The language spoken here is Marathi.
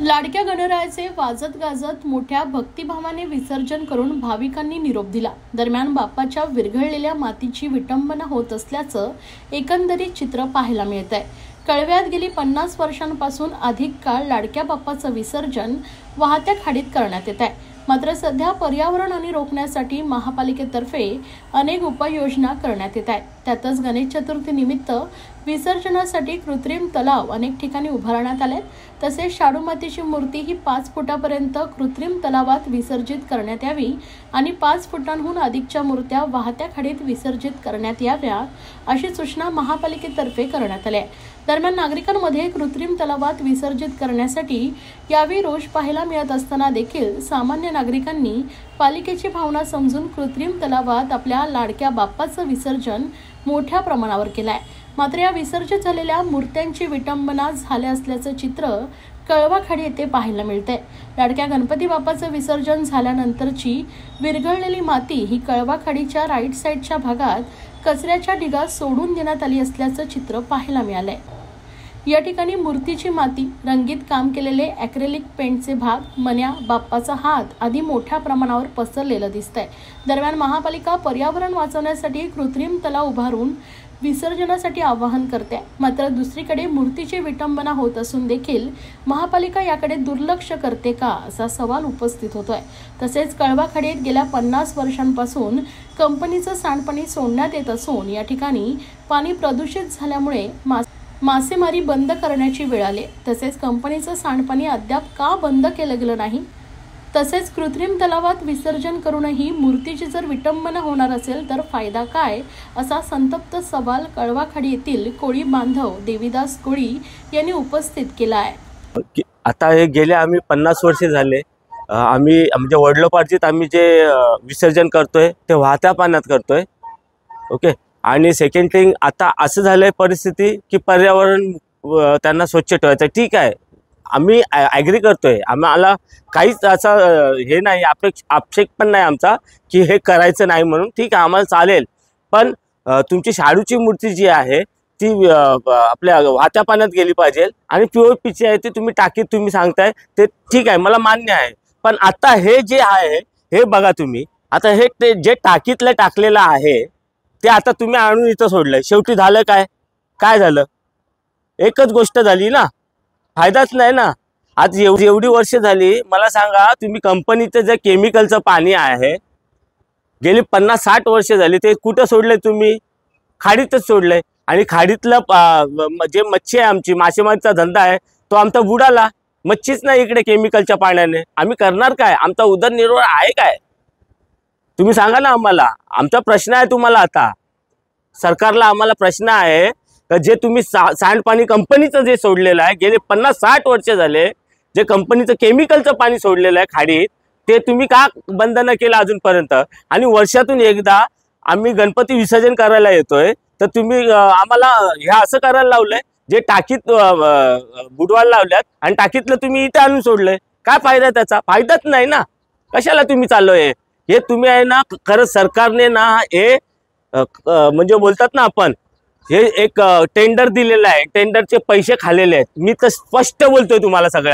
लाडक्या गणरायाचे वाजत गाजत मोठ्या भक्तिभावाने विसर्जन करून भाविकांनी निरोप दिला। दरम्यान बाप्पाच्या विरघळलेल्या मातीची विटंबना होत असल्याचं एकंदरीत चित्र पाहायला मिळतंय। कळव्यात गेली 50 वर्षांपासून अधिक काळ लाडक्या बाप्पाचं विसर्जन वाहत्या खाडीत करण्यात येत आहे। मात्र सध्या पर्यावरण हानी रोखण्यासाठी महापालिकेतर्फे अनेक उपाययोजना करण्यात येत आहेत। त्यातच गणेश चतुर्थी निमित्त विसर्जनासाठी कृत्रिम तलाव अनेक ठिकाणी उभारण्यात आले। तसेच शाडू मातीची मूर्ती ही 5 फुटापर्यंत कृत्रिम तलावात विसर्जित करण्यात यावी आणि 5 फुटांहून अधिकच्या मूर्त्या वाहत्या खाडीत विसर्जित करण्यात याव्या अशी सूचना महापालिकेतर्फे करण्यात आली आहे। दरम्यान नागरिकांमध्ये कृत्रिम तलावात विसर्जित करण्यासाठी यावेळी रोष पाहायला मिळत असताना देखील सामान्य नागरिकांनी पालिकेची भावना समजून कृत्रिम तलावात आपल्या लाडक्या बाप्पाचं विसर्जन मोठ्या प्रमाणावर केलं आहे। मात्र या विसर्जित झालेल्या मूर्त्यांची विटंबना झाल्या असल्याचं चित्र कळवाखाडी येथे पाहायला मिळते। लाडक्या गणपती बाप्पाचं विसर्जन झाल्यानंतरची विरघळलेली माती ही कळवाखाडीच्या राईट साईडच्या भागात कचऱ्याच्या ढिगात सोडून देण्यात आली असल्याचं चित्र पाहायला मिळालंय। या ठिकाणी मूर्तीची माती, रंगीत काम केलेले ॲक्रेलिक पेंटचे भाग, मण्या, बाप्पाचा हात आदी मोठ्या प्रमाणावर पसरलेलं दिसतंय। दरम्यान महापालिका पर्यावरण वाचवण्यासाठी कृत्रिम तलाव उभारून विसर्जनासाठी आवाहन करते। मात्र दुसरीकडे मूर्तीची विटंबना होत असून देखील महापालिका याकडे दुर्लक्ष करते का असा सवाल उपस्थित होतोय। तसेच कळवाखाडीत गेल्या 50 वर्षांपासून कंपनीचं सांडपाणी सोडण्यात येत असून या ठिकाणी पाणी प्रदूषित झाल्यामुळे मासेमारी बंद करण्याची वेळ आली। तसेच कंपनीचं सांडपाणी अद्याप का बंद केलं गेलं नाही, तसेच कृत्रिम तलावात विसर्जन करूनही मूर्तीची जर विटंबना होणार असेल तर फायदा काय असा संतप्त सवाल कळवाखाडी येथील कोळी बांधव देवीदास कोळी यांनी उपस्थित केला आहे। आता हे गेले आम्ही 50 वर्षे झाले आम्ही म्हणजे वडलोपार्जित आम्ही जे विसर्जन करतोय ते वाहत्या पाण्यात करतोय। ओके, आणि सेकंड थिंग आता असं झालंय परिस्थिती की पर्यावरण त्यांना स्वच्छ ठेवायचं। ठीक आहे, आम्ही ॲग्री करतोय, आम्हाला काहीच असं हे नाही, आक्षेप पण नाही आमचा की हे करायचं नाही म्हणून। ठीक आहे, आम्हाला चालेल, पण तुमची शाडूची मूर्ती जी आहे ती आपल्या वाहत्या पाण्यात गेली पाहिजे आणि POPची आहे ती तुम्ही टाकीत तुम्ही सांगताय ते ठीक आहे, मला मान्य आहे। पण आता हे जे आहे हे बघा तुम्ही, आता हे जे टाकीतलं टाकलेलं आहे ते आता तुम्ही आणून इथं सोडलंय। शेवटी झालं काय, काय झालं? एकच गोष्ट झाली ना, फायदाच नाही ना। आज एवढी वर्ष झाली, मला सांगा तुम्ही कंपनीचं जे केमिकलचं पाणी आहे गेली 50-60 वर्ष झाली ते कुठं सोडलंय तुम्ही? खाडीतच सोडलंय। आणि खाडीतलं जे मच्छी आहे, आमची मासेमारीचा धंदा आहे तो आमचा बुडाला। मच्छीच नाही इकडे केमिकलच्या पाण्याने, आम्ही करणार काय? आमचा उदरनिर्वाह आहे काय? तुम्ही सांगा ना आम्हाला। आमचा प्रश्न आहे तुम्हाला, आता सरकारला आम्हाला प्रश्न आहे तर जे तुम्ही सांडपाणी कंपनीचं जे सोडलेलं आहे गेले 50-60 वर्ष झाले, जे कंपनीचं केमिकलचं पाणी सोडलेलं आहे खाडीत, ते तुम्ही का बंद न केलं अजूनपर्यंत? आणि वर्षातून एकदा आम्ही गणपती विसर्जन करायला येतोय तर तुम्ही आम्हाला हे असं करायला लावलंय, जे टाकीत बुडवायला लावल्यात आणि टाकीतलं तुम्ही इथे आणून सोडलंय। काय फायदा त्याचा? फायदाच नाही ना, कशाला तुम्ही चाललोय? हे तुम्ही आहे ना, खरंच सरकारने ना हे म्हणजे बोलतात ना आपण, हे एक टेंडर दिलेलं आहे, टेंडरचे पैसे खाल्लेले आहेत। मी तर स्पष्ट बोलतोय तुम्हाला सगळ्यांना।